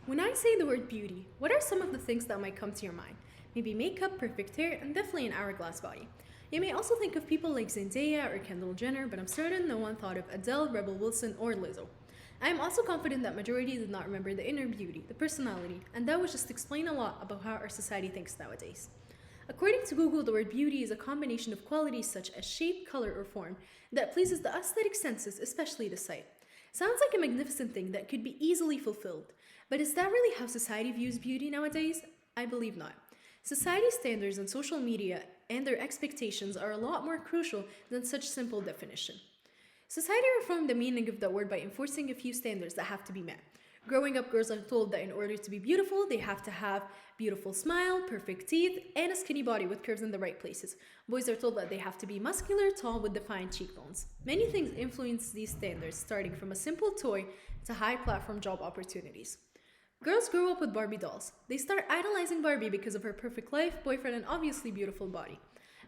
When I say the word beauty, what are some of the things that might come to your mind? Maybe makeup, perfect hair, and definitely an hourglass body. You may also think of people like Zendaya or Kendall Jenner, but I'm certain no one thought of Adele, Rebel Wilson, or Lizzo. I am also confident that majority did not remember the inner beauty, the personality, and that would just explain a lot about how our society thinks nowadays. According to Google, the word beauty is a combination of qualities such as shape, color, or form that pleases the aesthetic senses, especially the sight. Sounds like a magnificent thing that could be easily fulfilled, but is that really how society views beauty nowadays? I believe not. Society standards and social media and their expectations are a lot more crucial than such simple definition. Society reformed the meaning of the word by enforcing a few standards that have to be met. Growing up, girls are told that in order to be beautiful, they have to have beautiful smile, perfect teeth, and a skinny body with curves in the right places. Boys are told that they have to be muscular, tall, with defined cheekbones. Many things influence these standards, starting from a simple toy to high platform job opportunities. Girls grow up with Barbie dolls. They start idolizing Barbie because of her perfect life, boyfriend, and obviously beautiful body.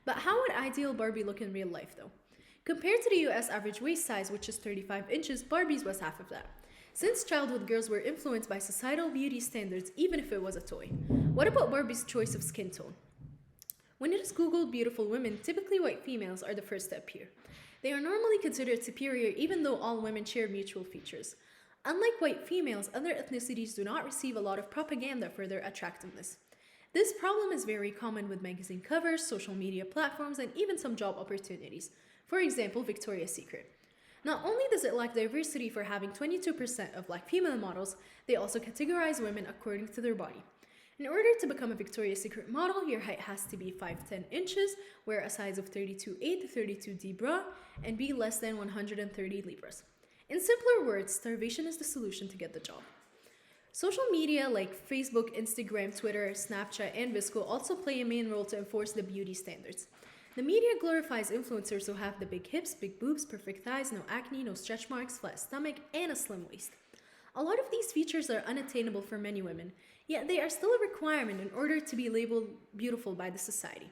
But how would ideal Barbie look in real life, though? Compared to the US average waist size, which is 35 inches, Barbie's was half of that. Since childhood, girls were influenced by societal beauty standards, even if it was a toy. What about Barbie's choice of skin tone? When it is Googled beautiful women, typically white females are the first to appear. They are normally considered superior even though all women share mutual features. Unlike white females, other ethnicities do not receive a lot of propaganda for their attractiveness. This problem is very common with magazine covers, social media platforms, and even some job opportunities. For example, Victoria's Secret. Not only does it lack diversity for having 22% of black female models, they also categorize women according to their body. In order to become a Victoria's Secret model, your height has to be 5'10 inches, wear a size of 32A to 32D bra, and be less than 130 libras. In simpler words, starvation is the solution to get the job. Social media like Facebook, Instagram, Twitter, Snapchat, and Visco also play a main role to enforce the beauty standards. The media glorifies influencers who have the big hips, big boobs, perfect thighs, no acne, no stretch marks, flat stomach, and a slim waist. A lot of these features are unattainable for many women, yet they are still a requirement in order to be labeled beautiful by the society.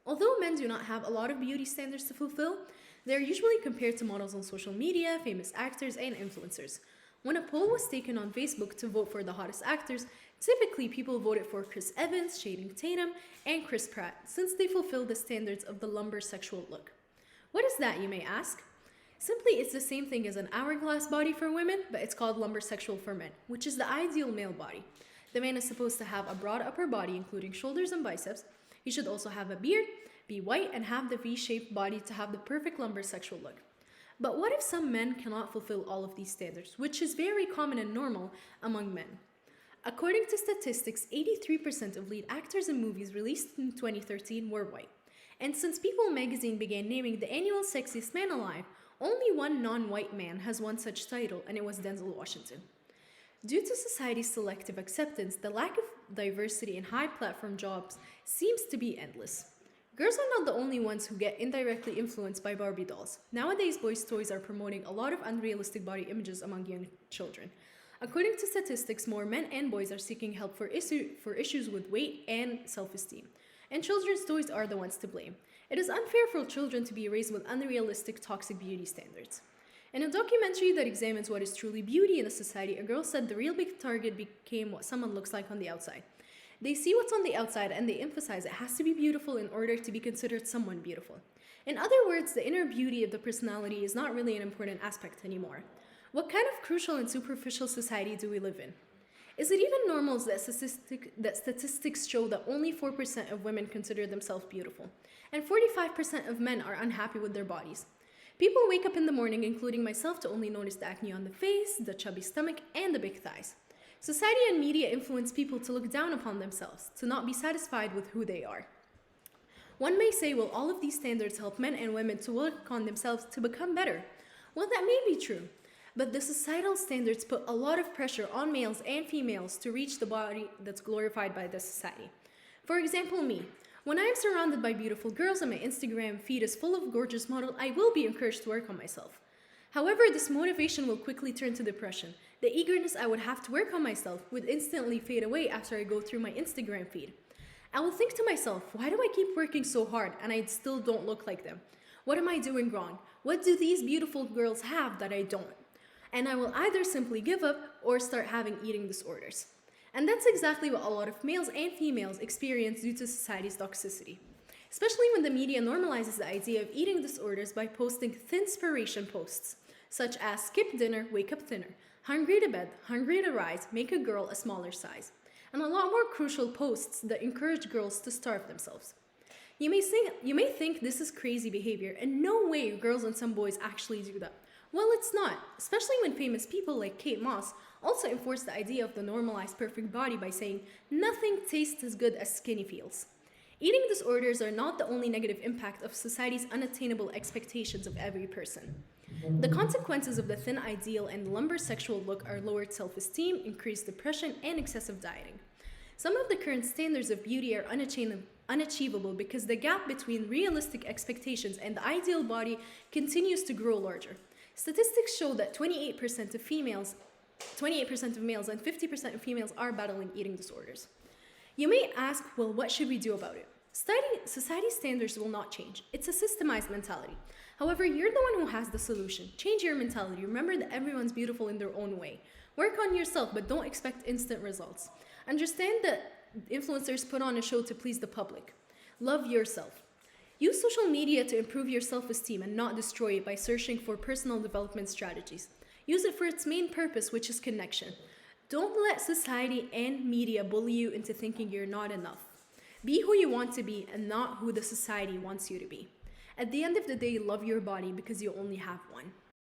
Although men do not have a lot of beauty standards to fulfill, they are usually compared to models on social media, famous actors, and influencers. When a poll was taken on Facebook to vote for the hottest actors, typically people voted for Chris Evans, Channing Tatum, and Chris Pratt, since they fulfill the standards of the lumber sexual look. What is that, you may ask? Simply, it's the same thing as an hourglass body for women, but it's called lumber sexual for men, which is the ideal male body. The man is supposed to have a broad upper body, including shoulders and biceps. He should also have a beard, be white, and have the V-shaped body to have the perfect lumber sexual look. But what if some men cannot fulfill all of these standards, which is very common and normal among men? According to statistics, 83% of lead actors in movies released in 2013 were white. And since People magazine began naming the annual Sexiest Man Alive, only one non-white man has won such title, and it was Denzel Washington. Due to society's selective acceptance, the lack of diversity in high-platform jobs seems to be endless. Girls are not the only ones who get indirectly influenced by Barbie dolls. Nowadays, boys' toys are promoting a lot of unrealistic body images among young children. According to statistics, more men and boys are seeking help for issues with weight and self-esteem. And children's toys are the ones to blame. It is unfair for children to be raised with unrealistic, toxic beauty standards. In a documentary that examines what is truly beauty in a society, a girl said the real big target became what someone looks like on the outside. They see what's on the outside and they emphasize it has to be beautiful in order to be considered someone beautiful. In other words, the inner beauty of the personality is not really an important aspect anymore. What kind of crucial and superficial society do we live in? Is it even normal that statistics show that only 4% of women consider themselves beautiful, and 45% of men are unhappy with their bodies? People wake up in the morning, including myself, to only notice the acne on the face, the chubby stomach, and the big thighs. Society and media influence people to look down upon themselves, to not be satisfied with who they are. One may say, well, all of these standards help men and women to work on themselves to become better. Well, that may be true, but the societal standards put a lot of pressure on males and females to reach the body that's glorified by the society. For example, me. When I am surrounded by beautiful girls and my Instagram feed is full of gorgeous models, I will be encouraged to work on myself. However, this motivation will quickly turn to depression. The eagerness I would have to work on myself would instantly fade away after I go through my Instagram feed. I will think to myself, why do I keep working so hard and I still don't look like them? What am I doing wrong? What do these beautiful girls have that I don't? And I will either simply give up or start having eating disorders. And that's exactly what a lot of males and females experience due to society's toxicity. Especially when the media normalizes the idea of eating disorders by posting thinspiration posts, such as skip dinner, wake up thinner, hungry to bed, hungry to rise, make a girl a smaller size, and a lot more crucial posts that encourage girls to starve themselves. You may think this is crazy behavior, and no way girls and some boys actually do that. Well, it's not, especially when famous people like Kate Moss also enforce the idea of the normalized perfect body by saying nothing tastes as good as skinny feels. Eating disorders are not the only negative impact of society's unattainable expectations of every person. The consequences of the thin ideal and lumber sexual look are lowered self esteem, increased depression, and excessive dieting. Some of the current standards of beauty are unachievable because the gap between realistic expectations and the ideal body continues to grow larger. Statistics show that 28% of females 28% of males and 50% of females are battling eating disorders. You may ask, well, what should we do about it? Society standards will not change. It's a systemized mentality. However, you're the one who has the solution. Change your mentality. Remember that everyone's beautiful in their own way. Work on yourself, but don't expect instant results. Understand that influencers put on a show to please the public. Love yourself. Use social media to improve your self-esteem and not destroy it by searching for personal development strategies. Use it for its main purpose, which is connection. Don't let society and media bully you into thinking you're not enough. Be who you want to be and not who the society wants you to be. At the end of the day, love your body because you only have one.